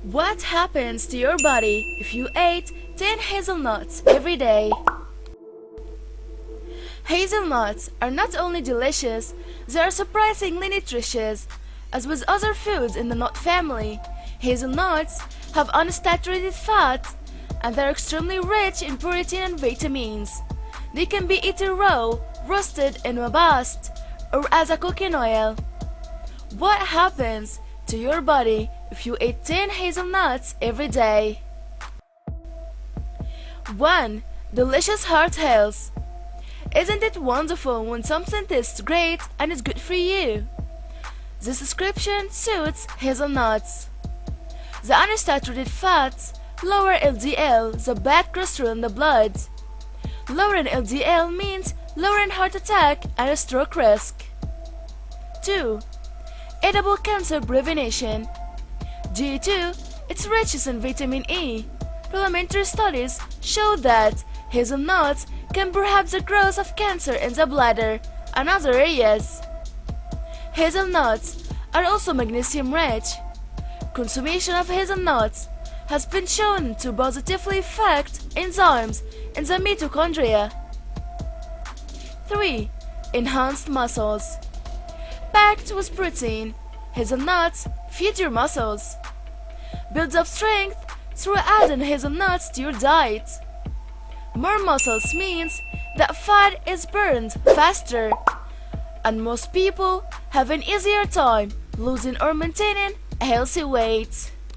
What happens to your body if you ate 10 hazelnuts every day? Hazelnuts are not only delicious, they are surprisingly nutritious. As with other foods in the nut family, hazelnuts have unsaturated fat and they're extremely rich in protein and vitamins. They can be eaten raw, roasted in a paste, or as a cooking oil. What happens to your body if you eat 10 hazelnuts every day? 1. Delicious heart health. Isn't it wonderful when something tastes great and is good for you? This description suits hazelnuts. The unsaturated fats lower LDL, the bad cholesterol in the blood. Lowering LDL means lowering heart attack and stroke risk. 2. Edible cancer prevention. Due to its richness in vitamin E, parliamentary studies show that hazelnuts can perhaps the growth of cancer in the bladder and other areas. Hazelnuts are also magnesium rich. Consumption of hazelnuts has been shown to positively affect enzymes in the mitochondria. 3. Enhanced muscles. Packed with protein, hazelnuts feed your muscles. Build up strength through adding hazelnuts to your diet. More muscles means that fat is burned faster, and most people have an easier time losing or maintaining a healthy weight.